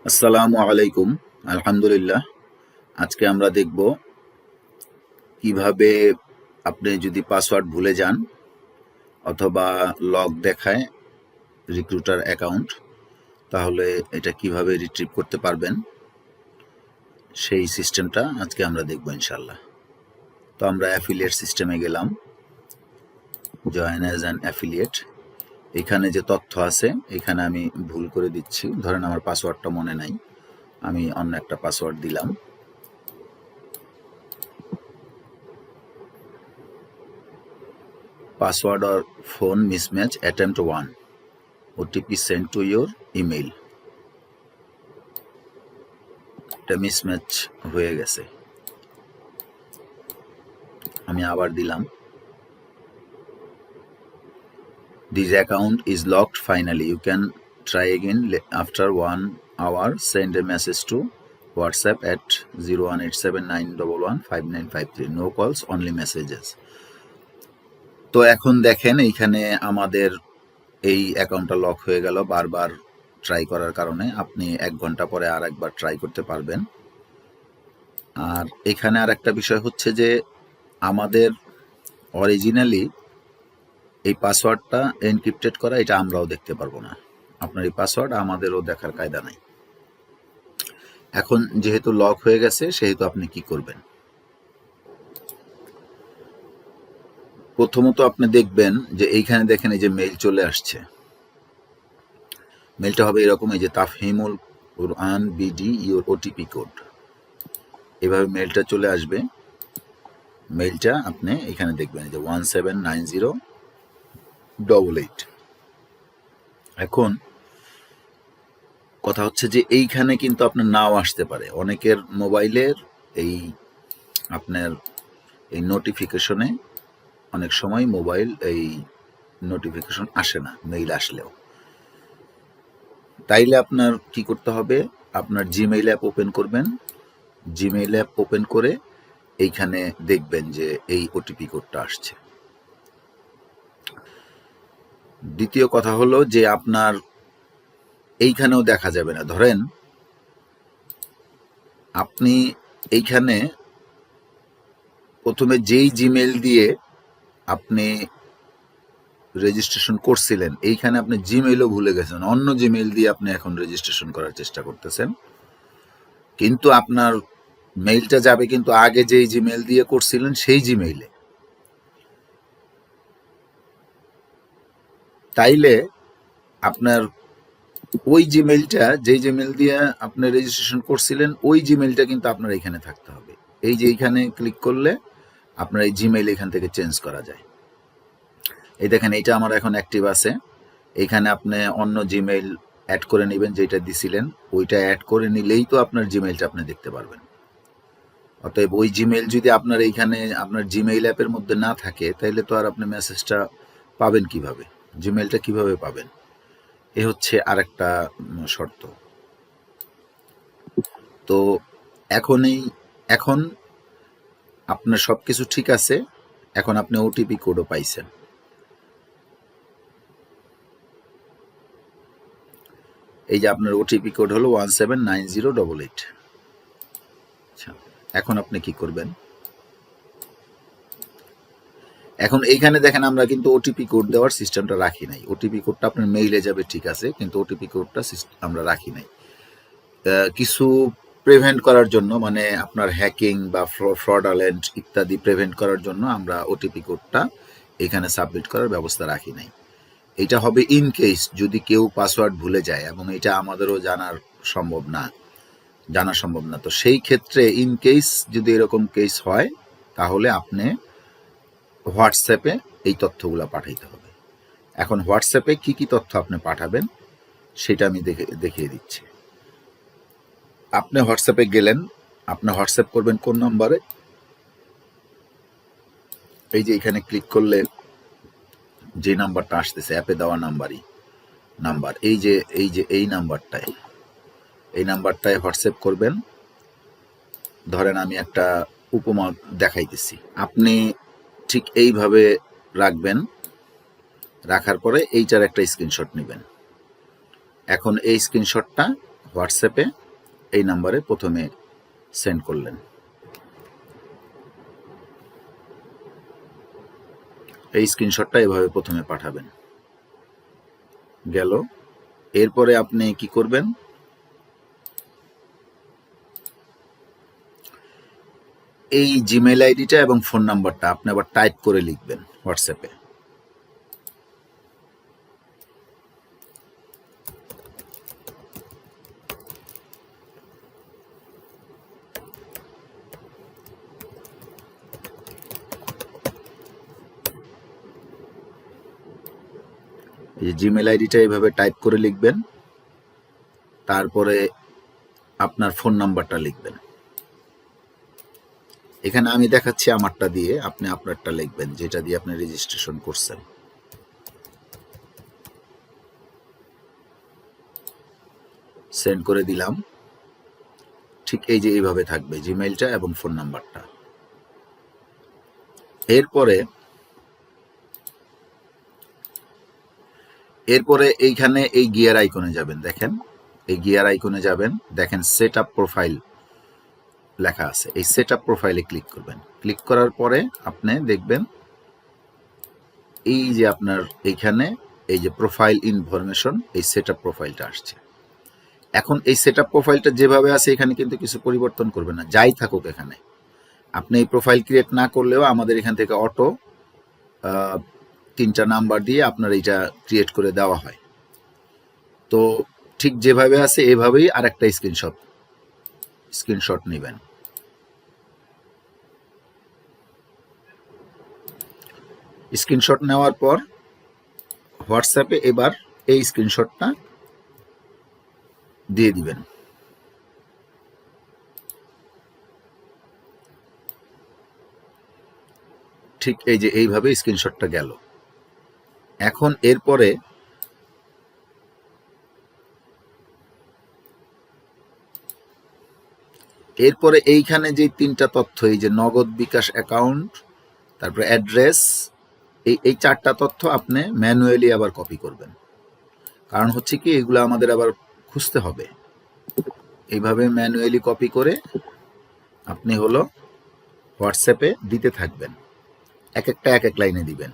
আসসালামু আলাইকুম। আলহামদুলিল্লাহ। আজকে আমরা দেখব কিভাবে আপনি যদি পাসওয়ার্ড ভুলে যান অথবা লক দেখায় রিক্রুটার অ্যাকাউন্ট, তাহলে এটা কিভাবে রিট্রিভ করতে পারবেন সেই সিস্টেমটা আজকে আমরা দেখব ইনশাল্লাহ। তো আমরা অ্যাফিলিয়েট সিস্টেমে গেলাম, জয়েন অ্যাজ অ্যান অ্যাফিলিয়েট। এখানে যে তথ্য আছে এখানে আমি ভুল করে দিচ্ছি। ধরেন আমার পাসওয়ার্ডটা মনে নাই, আমি অন্য একটা পাসওয়ার্ড দিলাম। Password or phone mismatch attempt 1. OTP sent to your email. এটা মিসম্যাচ হয়ে গেছে। আমি আবার দিলাম। This account is locked finally. You can try again after 1 hour. Send a message to WhatsApp at 01879115953. No calls, only messages. তো এখন দেখেন এইখানে আমাদের এই অ্যাকাউন্টটা লক হয়ে গেল বারবার ট্রাই করার কারণে। আপনি 1 ঘন্টা পরে আর একবার ট্রাই করতে পারবেন। আর এখানে আর একটা বিষয় হচ্ছে যে আমাদের অরিজিনালি এই পাসওয়ার্ডটা এনক্রিপ্টেড করা, এটা আমরাও দেখতে পারবো না। আপনার এই পাসওয়ার্ড আমাদেরও দেখার কায়দা নাই। এখন যেহেতু লক হয়ে গেছে সেহেতু আপনি কি করবেন? প্রথমত আপনি দেখবেন যে এইখানে দেখেন এই যে মেইল চলে আসছে। মেইলটা হবে এরকম, এই যে তাফহিমুল কুরআন বিডি ইউর ওটিপি কোড, এভাবে মেইলটা চলে আসবে। মেইলটা আপনি এখানে দেখবেন যে 179088। এখন কথা হচ্ছে যে এইখানে কিন্তু আপনার নাও আসতে পারে। অনেকের মোবাইলের এই আপনার এই নোটিফিকেশনে অনেক সময় মোবাইল এই নোটিফিকেশন আসে না, মেইল আসলেও। তাইলে আপনার কি করতে হবে? আপনার জিমেইল অ্যাপ ওপেন করবেন। জিমেইল অ্যাপ ওপেন করে এইখানে দেখবেন যে এই ওটিপি কোডটা আসছে। দ্বিতীয় কথা হলো যে আপনার এইখানেও দেখা যাবে না। ধরেন আপনি এইখানে প্রথমে যেই জিমেইল দিয়ে আপনি রেজিস্ট্রেশন করছিলেন, এইখানে আপনি জিমেইলও ভুলে গেছেন, অন্য জিমেইল দিয়ে আপনি এখন রেজিস্ট্রেশন করার চেষ্টা করতেছেন। কিন্তু আপনার মেইলটা যাবে কিন্তু আগে যেই জিমেইল দিয়ে করছিলেন সেই জিমেইলে। তাইলে আপনার ওই জিমেইলটা, যেই জিমেইল দিয়ে আপনি রেজিস্ট্রেশন করছিলেন, ওই জিমেইলটা কিন্তু আপনার এখানে থাকতে হবে। এই যে এইখানে ক্লিক করলে আপনার এই জিমেইল এখান থেকে চেঞ্জ করা যায়। এই দেখেন এইটা আমার এখন অ্যাক্টিভ আছে। এইখানে আপনি অন্য জিমেইল অ্যাড করে নেবেন, যেটা দিছিলেন ওইটা অ্যাড করে নিলেই তো আপনার জিমেইলটা আপনি দেখতে পারবেন। অতএব ওই জিমেইল যদি আপনার এইখানে আপনার জিমেইল অ্যাপের মধ্যে না থাকে, তাহলে তো আর আপনি মেসেজটা পাবেন কিভাবে? জিমেইলটা কিভাবে পাবেন? এ হচ্ছে আরেকটা শর্ত। তো এখন আপনার সবকিছু ঠিক আছে। এখন আপনি ওটিপি কোডও পাইছেন। এই যে আপনার ওটিপি কোড হলো 179088। আচ্ছা, এখন আপনি কি করবেন? এখন এইখানে দেখেন আমরা কিন্তু ওটিপি কোড দেওয়ার সিস্টেমটা রাখি নাই। ওটিপি কোডটা আপনার মেইলে যাবে ঠিক আছে, কিন্তু ওটিপি কোডটা আমরা রাখি নাই। কিছু প্রিভেন্ট করার জন্য, মানে আপনার হ্যাকিং বা ফ্রডালেন্ট ইত্যাদি প্রিভেন্ট করার জন্য আমরা ওটিপি কোডটা এখানে সাবমিট করার ব্যবস্থা রাখি নাই। এটা হবে ইন কেস যদি কেউ পাসওয়ার্ড ভুলে যায়, এবং এটা আমাদেরও জানা সম্ভব না। তো সেই ক্ষেত্রে ইন কেস যদি এরকম কেস হয়, তাহলে আপনি হোয়াটসঅ্যাপে এই তথ্যগুলো পাঠাইতে হবে। এখন হোয়াটসঅ্যাপে কি কি তথ্য আপনি পাঠাবেন সেটা আমি দেখিয়ে দিচ্ছি। আপনি হোয়াটসঅ্যাপে গেলেন, আপনি হোয়াটসঅ্যাপ করবেন কোন নাম্বারে? এই যে এখানে ক্লিক করলে যে নাম্বারটা আসতেছে অ্যাপে দেওয়া নাম্বার, এই নাম্বারটায় হোয়াটসঅ্যাপ করবেন। ধরেন আমি একটা উপমা দেখাইতেছি, আপনি ঠিক এইভাবে রাখবেন। রাখার পরে এইটার একটা স্ক্রিনশট নেবেন। এখন এই স্ক্রিনশটটা হোয়াটসঅ্যাপে এই নাম্বারে প্রথমে সেন্ড করলেন। এই স্ক্রিনশটটা এভাবে প্রথমে পাঠাবেন। গেল। এরপরে আপনি কি করবেন, এই জিমেইল আইডিটা এবং ফোন নাম্বারটা আপনি আবার টাইপ করে লিখবেন হোয়াটসঅ্যাপে। এই জিমেইল আইডিটা এইভাবে টাইপ করে লিখবেন, তারপরে আপনার ফোন নাম্বারটা লিখবেন। এখানে আমি দেখাচ্ছি আমারটা দিয়ে, আপনি আপনারটা লিখবেন যেটা দিয়ে আপনি রেজিস্ট্রেশন করছেন। সেন্ড করে দিলাম। ঠিক এই যে এইভাবে থাকবে জিমেইলটা এবং ফোন নাম্বারটা। এরপরে এইখানে এই গিয়ার আইকনে যাবেন, দেখেন এই গিয়ার আইকনে যাবেন, দেখেন সেট আপ প্রোফাইল লেখা আছে, এই সেট আপ প্রোফাইলে ক্লিক করবেন। ক্লিক করার পরে আপনি দেখবেন এই যে আপনার এইখানে এই যে প্রোফাইল ইনফরমেশন, এই সেট আপ প্রোফাইলটা আসছে। এখন এই সেট আপ প্রোফাইলটা যেভাবে আছে এখানে কিন্তু কিছু পরিবর্তন করবেন না, যাই থাকুক এখানে। আপনি এই প্রোফাইল ক্রিয়েট না করলেও আমাদের এখান থেকে অটো 3টা নাম্বার দিয়ে আপনার এইটা ক্রিয়েট করে দেওয়া হয়। তো ঠিক যেভাবে আছে এভাবেই আরেকটা স্ক্রিনশট নেবেন। স্ক্রিনশট নেওয়ার পর হোয়াটসঅ্যাপে এবার এই স্ক্রিনশটটা দিয়ে দিবেন। ঠিক এই যে এইভাবে স্ক্রিনশটটা গেল। এখন এরপরে এইখানে যে 3টা তথ্য, এই যে নগদ বিকাশ অ্যাকাউন্ট, তারপরে অ্যাড্রেস, এই 4টা তথ্য আপনি ম্যানুয়ালি আবার কপি করবেন। কারণ হচ্ছে কি এগুলো আমাদের আবার খুঁজতে হবে। এইভাবে ম্যানুয়ালি কপি করে আপনি হলো হোয়াটসঅ্যাপে দিতে থাকবেন, এক এক লাইনে দিবেন।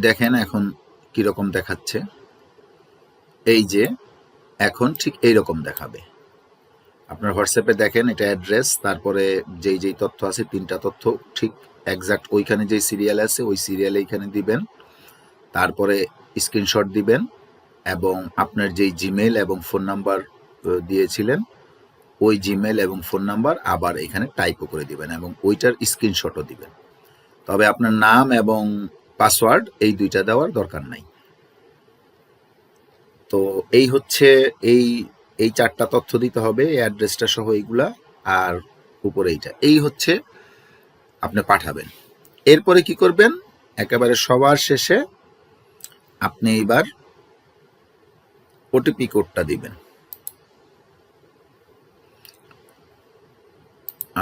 দেখেন এখন কিরকম দেখাচ্ছে। এই যে এখন ঠিক এইরকম দেখাবে। আপনার হোয়াটসঅ্যাপে দেখেন এটা অ্যাড্রেস, তারপরে যেই তথ্য আছে 3টা তথ্য ঠিক এক্সাক্ট ওইখানে যেই সিরিয়াল আছে ওই সিরিয়ালে এইখানে দিবেন, তারপরে স্ক্রিনশট দিবেন এবং আপনার যেই জিমেল এবং ফোন নাম্বার দিয়েছিলেন ওই জিমেল এবং ফোন নাম্বার আবার এখানে টাইপও করে দিবেন এবং ওইটার স্ক্রিনশটও দিবেন। তবে আপনার নাম এবং পাসওয়ার্ড এই 2টা দেওয়ার দরকার নাই। তো এই হচ্ছে এই 4টা তথ্য দিতে হবে, এই অ্যাড্রেসটা সহ এইগুলা, আর উপরে এই হচ্ছে আপনি পাঠাবেন। এরপরে কি করবেন, একেবারে সবার শেষে আপনি এবার ওটিপি কোডটা দিবেন।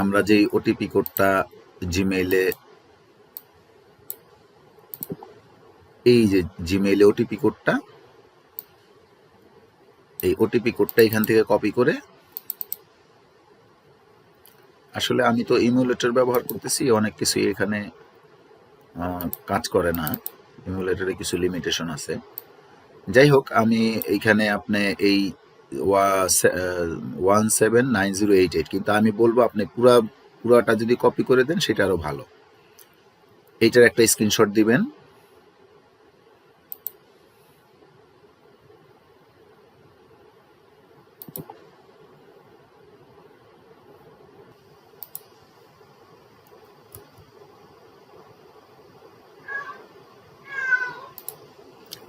আমরা যেই ওটিপি কোডটা জিমেইলে, এই যে জিমেইলে ওটিপি কোডটা, এই ওটিপি কোডটা এখান থেকে কপি করে, আসলে আমি তো ইমুলেটর ব্যবহার করতেছি, অনেক কিছু এখানে কাজ করে না, ইমুলেটরে কিছু লিমিটেশন আছে। যাই হোক, আমি এইখানে আপনি এই 179088, কিন্তু আমি বলবো আপনি পুরাটা যদি কপি করে দেন সেটা আরো ভালো। এইটার একটা স্ক্রিনশট দিবেন।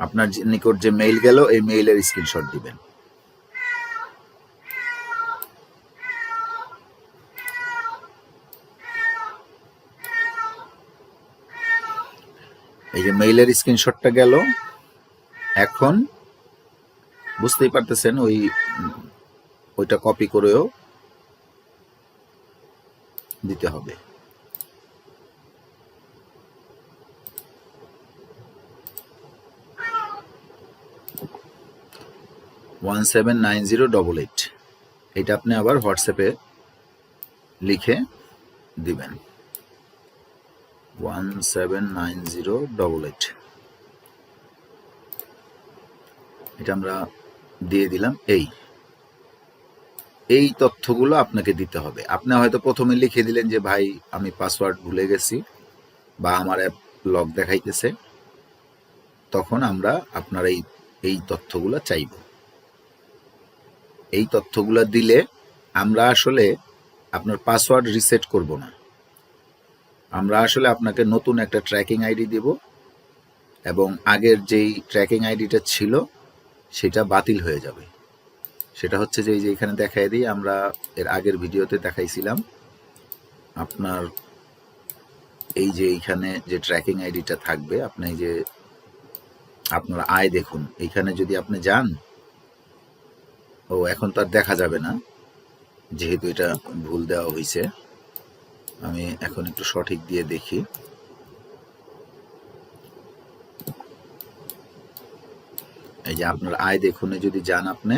আপনার নিকট যে মেইল গেল এই মেইলের স্ক্রিনশট দিবেন। এই যে মেইলের স্ক্রিনশটটা গেল। এখন বুঝতেই পারতেছেন ওইটা কপি করেও দিতে হবে। $179088 এটা আপনি আবার হোয়াটসঅ্যাপে লিখে দিবেন। 179088 এটা আমরা দিয়ে দিলাম। এই তথ্যগুলো আপনাকে দিতে হবে। আপনি হয়তো প্রথমে লিখে দিলেন যে ভাই আমি পাসওয়ার্ড ভুলে গেছি বা আমার অ্যাপ লক দেখাইতেছে, তখন আমরা আপনার এই তথ্যগুলো চাইব। এই তথ্যগুলো দিলে আমরা আসলে আপনার পাসওয়ার্ড রিসেট করব না, আমরা আসলে আপনাকে নতুন একটা ট্র্যাকিং আইডি দেব এবং আগের যেই ট্র্যাকিং আইডিটা ছিল সেটা বাতিল হয়ে যাবে। সেটা হচ্ছে যে এই যে এখানে দেখাই দিই, আমরা এর আগের ভিডিওতে দেখাইছিলাম আপনার এই যে এইখানে যে ট্র্যাকিং আইডিটা থাকবে, আপনি এই যে আপনার আয় দেখুন, এইখানে যদি আপনি যান, এখন তো আর দেখা যাবে না যেহেতু এটা ভুল দেওয়া হয়েছে। আমি এখন একটু সঠিক দিয়ে দেখি। এই যে আপনার আয় দেখুন, যদি যান আপনি,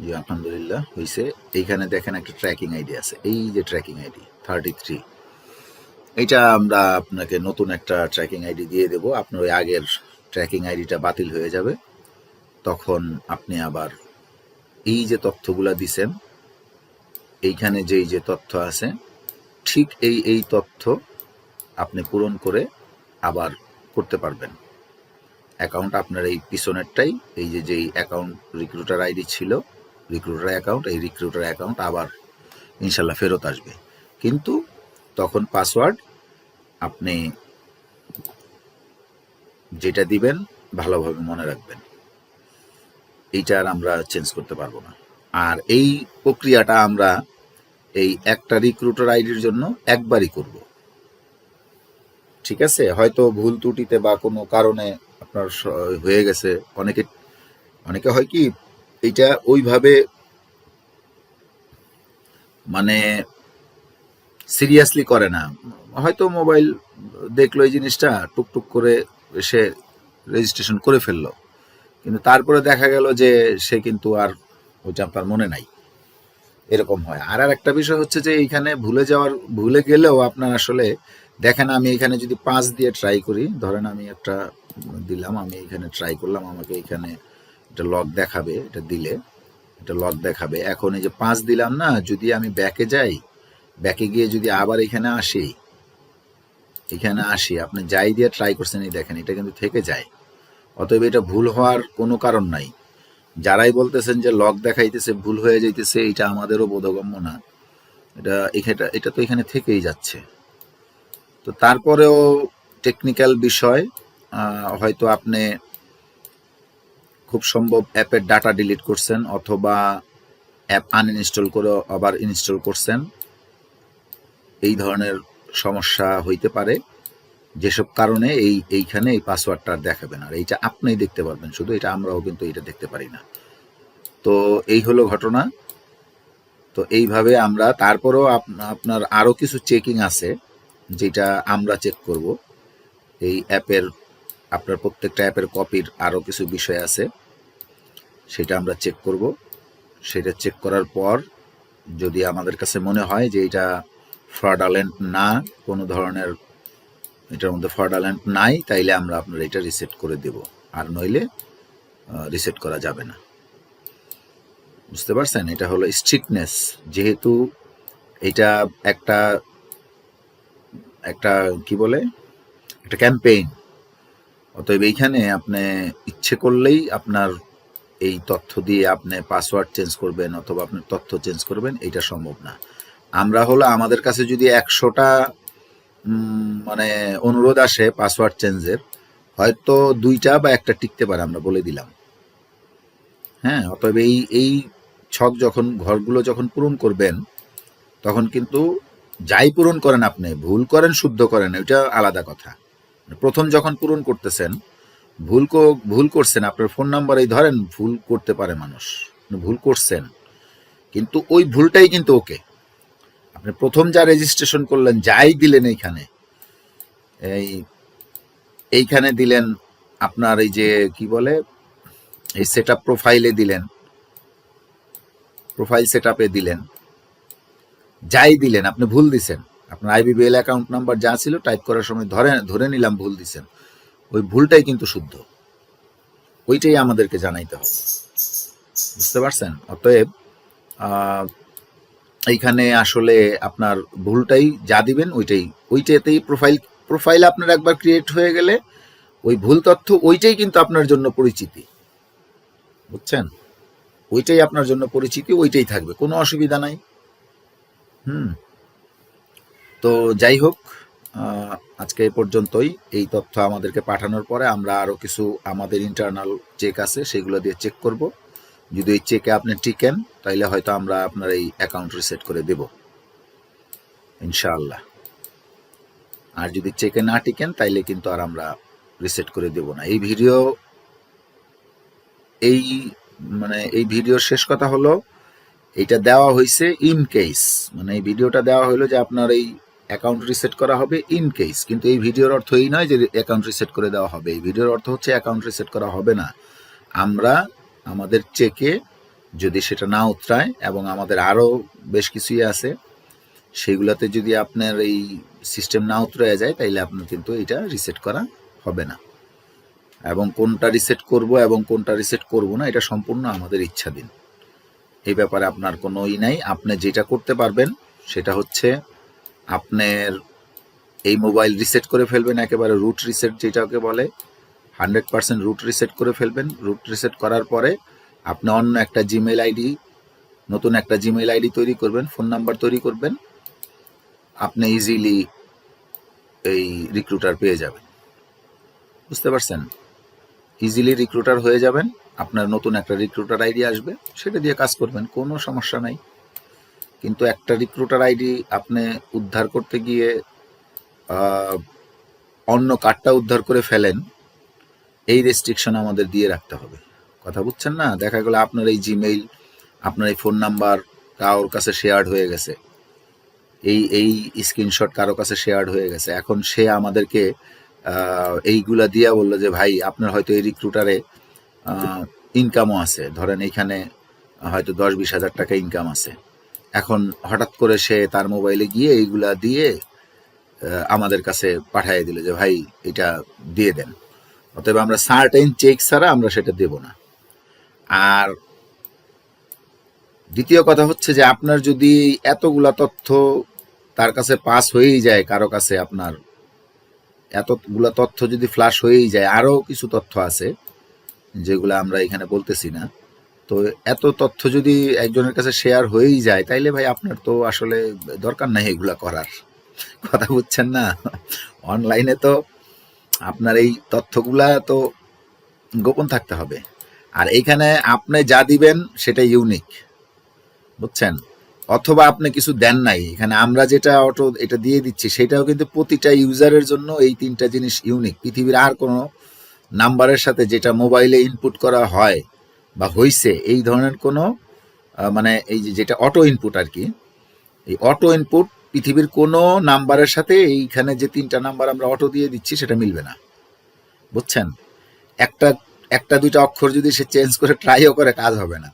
জি আলহামদুলিল্লাহ হয়েছে। এইখানে দেখেন একটা ট্র্যাকিং আইডি আছে, এই যে ট্র্যাকিং আইডি 33, এইটা আমরা আপনাকে নতুন একটা ট্র্যাকিং আইডি দিয়ে দেব। আপনার ওই আগের ট্র্যাকিং আইডিটা বাতিল হয়ে যাবে। তখন আপনি আবার এই যে তথ্যগুলা দিছেন, এইখানে যে তথ্য আছে, ঠিক এই তথ্য আপনি পূরণ করে আবার করতে পারবেন অ্যাকাউন্ট। আপনার এই পিছনেরটাই, এই যেই অ্যাকাউন্ট রিক্রুটার আইডি ছিল, রিক্রুটার অ্যাকাউন্ট, এই রিক্রুটার অ্যাকাউন্ট আবার ইনশাল্লাহ ফেরত আসবে। কিন্তু তখন পাসওয়ার্ড আপনি যেটা দিবেন ভালোভাবে মনে রাখবেন, এইটা আর আমরা চেঞ্জ করতে পারবো না। আর এই প্রক্রিয়াটা আমরা এই একটা রিক্রুটার আইডির জন্য একবারই করব, ঠিক আছে? হয়তো ভুল ত্রুটিতে বা কোনো কারণে আপনার হয়ে গেছে। অনেকে হয় কি, এইটা ওইভাবে মানে সিরিয়াসলি করে না, হয়তো মোবাইল দেখলো এই জিনিসটা, টুকটুক করে সে রেজিস্ট্রেশন করে ফেললো, কিন্তু তারপরে দেখা গেল যে সে কিন্তু আর ওইটা আপনার মনে নাই, এরকম হয়। আর একটা বিষয় হচ্ছে যে এইখানে ভুলে গেলেও আপনার আসলে দেখেন, আমি এখানে যদি 5 দিয়ে ট্রাই করি, ধরেন আমি একটা দিলাম, আমি এখানে ট্রাই করলাম, আমাকে এখানে এটা লক দেখাবে, এটা দিলে এটা লক দেখাবে। এখন এই যে 5 দিলাম না, যদি আমি ব্যাকে যাই, ব্যাকে গিয়ে যদি আবার এখানে আসি, আপনি যাই দিয়ে ট্রাই করছেন, এই দেখেন এটা কিন্তু থেকে যায়। অতএব এটা ভুল হওয়ার কোনো কারণ নাই। যারাই বলতেছেন যে লক দেখাইতেছে, ভুল হয়ে যাইতেছে, এটা আমাদেরও বোধগম্য না। এটা তো এখানে থেকেই যাচ্ছে। তো তারপরেও টেকনিক্যাল বিষয়, হয়তো আপনি খুব সম্ভব অ্যাপের ডাটা ডিলিট করছেন অথবা অ্যাপ আনইনস্টল করে আবার ইনস্টল করছেন, এই ধরনের সমস্যা হইতে পারে, যেসব কারণে এইখানে এই পাসওয়ার্ডটা দেখাবে না। আর এইটা আপনিই দেখতে পারবেন শুধু, এটা আমরাও কিন্তু এটা দেখতে পারি না। তো এই হলো ঘটনা। তো এইভাবে আমরা তারপরেও আপনার আরও কিছু চেকিং আছে যেটা আমরা চেক করব। এই অ্যাপের, আপনার প্রত্যেকটা অ্যাপের কপির আরও কিছু বিষয় আছে, সেটা আমরা চেক করব। সেটা চেক করার পর যদি আমাদের কাছে মনে হয় যে এটা ফ্রডালেন্ট না, কোনো ধরনের এটার মধ্যে ফ্রডালেন্ট নাই, তাইলে আমরা আপনার এটা রিসেট করে দেব, আর নইলে রিসেট করা যাবে না। বুঝতে পারছেন? এটা হলো স্ট্রিক্টনেস, যেহেতু এটা একটা কি বলে, একটা ক্যাম্পেইন। অতএব এইখানে আপনি ইচ্ছে করলেই আপনার এই তথ্য দিয়ে আপনি পাসওয়ার্ড চেঞ্জ করবেন অথবা আপনার তথ্য চেঞ্জ করবেন, এটা সম্ভব না। আমরা হলো আমাদের কাছে যদি 100টা মানে অনুরোধ আসে পাসওয়ার্ড চেঞ্জের, হয়তো 2টা বা 1টা টিকতে পারে, আমরা বলে দিলাম। হ্যাঁ, অতএব এই ছক যখন, ঘরগুলো যখন পূরণ করবেন, তখন কিন্তু যাই পূরণ করেন, আপনি ভুল করেন শুদ্ধ করেন, ওইটা আলাদা কথা, প্রথম যখন পূরণ করতেছেন, ভুল করছেন, আপনার ফোন নাম্বার এই ধরেন ভুল করতে পারে মানুষ, ভুল করছেন, কিন্তু ওই ভুলটাই কিন্তু ওকে। আপনি প্রথম যা রেজিস্ট্রেশন করলেন, যাই দিলেন এইখানে দিলেন আপনার এই যে কি বলে, এই সেট আপ প্রোফাইলে দিলেন, প্রোফাইল সেট আপে দিলেন, যাই দিলেন আপনি ভুল দিছেন, আপনার আইবিবিএল অ্যাকাউন্ট নাম্বার যা ছিল টাইপ করার সময় ধরে নিলাম ভুল দিছেন, ওই ভুলটাই কিন্তু শুদ্ধ, ওইটাই আমাদেরকে জানাইতে হবে। বুঝতে পারছেন? অতএব এইখানে আসলে আপনার ভুলটাই যা দিবেন ওইটাতেই প্রোফাইল আপনার একবার ক্রিয়েট হয়ে গেলে ওই ভুল তথ্য ওইটাই কিন্তু আপনার জন্য পরিচিতি। বুঝছেন? ওইটাই আপনার জন্য পরিচিতি, ওইটাই থাকবে, কোনো অসুবিধা নাই। তো যাই হোক, আজকে এই পর্যন্তই। এই তথ্য আমাদেরকে পাঠানোর পরে আমরা আরও কিছু আমাদের ইন্টারনাল চেক আছে, সেগুলো দিয়ে চেক করব। যদি এই চেকে আপনি টিকেন তাইলে হয়তো আমরা আপনার এই অ্যাকাউন্ট রিসেট করে দেব ইনশাআল্লাহ। আর যদি চেকে না টিকেন তাইলে কিন্তু আর আমরা রিসেট করে দেব না। এই ভিডিওর শেষ কথা হলো, এটা দেওয়া হয়েছে ইন কেস, মানে এই ভিডিওটা দেওয়া হলো যে আপনার এই অ্যাকাউন্ট রিসেট করা হবে ইন কেস, কিন্তু এই ভিডিওর অর্থ এই নয় যে অ্যাকাউন্ট রিসেট করে দেওয়া হবে। এই ভিডিওর অর্থ হচ্ছে অ্যাকাউন্ট রিসেট করা হবে না। আমরা আমাদের চেকে যদি সেটা না উতরায়, এবং আমাদের আরও বেশ কিছুই আছে, সেইগুলোতে যদি আপনার এই সিস্টেম না উতরায় যায়, তাইলে আপনার কিন্তু এটা রিসেট করা হবে না। এবং কোনটা রিসেট করব এবং কোনটা রিসেট করব না, এটা সম্পূর্ণ আমাদের ইচ্ছাধীন। এই ব্যাপারে আপনার কোনো নাই। আপনি যেটা করতে পারবেন সেটা হচ্ছে আপনার এই মোবাইল রিসেট করে ফেলবেন, একেবারে রুট রিসেট যেটাকে বলে, 100% রুট রিসেট করে ফেলবেন। রুট রিসেট করার পরে আপনি অন্য একটা জিমেইল আইডি, নতুন একটা জিমেইল আইডি তৈরি করবেন, ফোন নাম্বার তৈরি করবেন, আপনি ইজিলি এই রিক্রুটার পেয়ে যাবেন। বুঝতে পারছেন? ইজিলি রিক্রুটার হয়ে যাবেন। আপনার নতুন একটা রিক্রুটার আইডি আসবে, সেটা দিয়ে কাজ করবেন, কোনো সমস্যা নাই। কিন্তু একটা রিক্রুটার আইডি আপনি উদ্ধার করতে গিয়ে অন্য কার্ডটা উদ্ধার করে ফেলেন, এই রেস্ট্রিকশন আমাদের দিয়ে রাখতে হবে। কথা বুঝছেন না? দেখা গেল আপনার এই জিমেইল, আপনার এই ফোন নাম্বার কারোর কাছে শেয়ার্ড হয়ে গেছে, এই স্ক্রিনশট কারো কাছে শেয়ার্ড হয়ে গেছে, এখন সে আমাদেরকে এইগুলা দিয়া বললো যে ভাই আপনার হয়তো এই রিক্রুটারে ইনকামও আছে, ধরেন এইখানে হয়তো 10-20 হাজার টাকা ইনকাম আছে। এখন হঠাৎ করে সে তার মোবাইলে গিয়ে এইগুলা দিয়ে আমাদের কাছে পাঠিয়ে দিল যে ভাই এটা দিয়ে দেন। অতএব আমরা সার্টেন চেক ছাড়া আমরা সেটা দেব না। আর দ্বিতীয় কথা হচ্ছে যে আপনার যদি এতগুলা তথ্য তার কাছে পাস হয়েই যায়, কারো কাছে আপনার এতগুলা তথ্য যদি ফ্লাশ হয়েই যায়, আরও কিছু তথ্য আছে যেগুলো আমরা এখানে বলতেছি না, তো এত তথ্য যদি একজনের কাছে শেয়ার হয়েই যায়, তাইলে ভাই আপনার তো আসলে দরকার নাই এগুলা করার। কথা বুঝছেন না? অনলাইনে তো আপনার এই তথ্যগুলা তো গোপন থাকতে হবে। আর এইখানে আপনি যা দিবেন সেটা ইউনিক, বুঝছেন? অথবা আপনি কিছু দেন নাই, এখানে আমরা যেটা অটো এটা দিয়ে দিচ্ছি সেটাও কিন্তু প্রতিটা ইউজারের জন্য এই 3টা জিনিস ইউনিক। পৃথিবীর আর কোনো নাম্বারের সাথে যেটা মোবাইলে ইনপুট করা হয় বা হইছে, এই ধরনের কোনো মানে এই যেটা অটো ইনপুট আর কি, এই অটো ইনপুট পৃথিবীর কোনো নাম্বারের সাথে এইখানে যে 3টা নাম্বার আমরা অটো দিয়ে দিচ্ছি সেটা মিলবে না। বুঝছেন? একটা দুইটা অক্ষর যদি সে চেঞ্জ করে ট্রাইও করে, কাজ হবে না।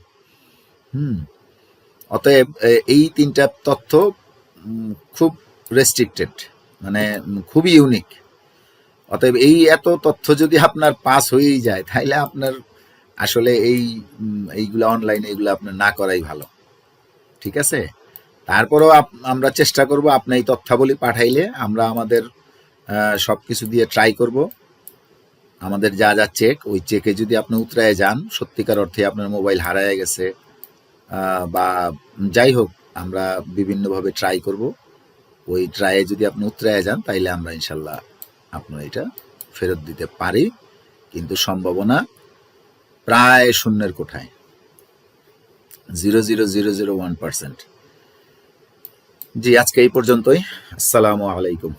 অতএব এই 3টা তথ্য খুব রেস্ট্রিক্টেড, মানে খুবই ইউনিক। অতএব এত তথ্য যদি আপনার পাস হয়েই যায়, তাহলে আপনার আসলে এইগুলো অনলাইনে এগুলো আপনার না করাই ভালো। ঠিক আছে? তারপরেও আমরা চেষ্টা করব, আপনি এই তথ্যাবলী পাঠাইলে আমরা আমাদের সব কিছু দিয়ে ট্রাই করব। আমাদের যা যা চেক, ওই চেকে যদি আপনি উতরায় যান, সত্যিকার অর্থে আপনার মোবাইল হারায় গেছে বা যাই হোক, আমরা বিভিন্নভাবে ট্রাই করব। ওই ট্রাইয়ে যদি আপনি উতরায় যান, তাইলে আমরা ইনশাল্লাহ আপনার এটা ফেরত দিতে পারি, কিন্তু সম্ভাবনা প্রায় শূন্যের কোঠায়, 0.0001%। জি, আজকে এই পর্যন্তই। আসসালামু আলাইকুম।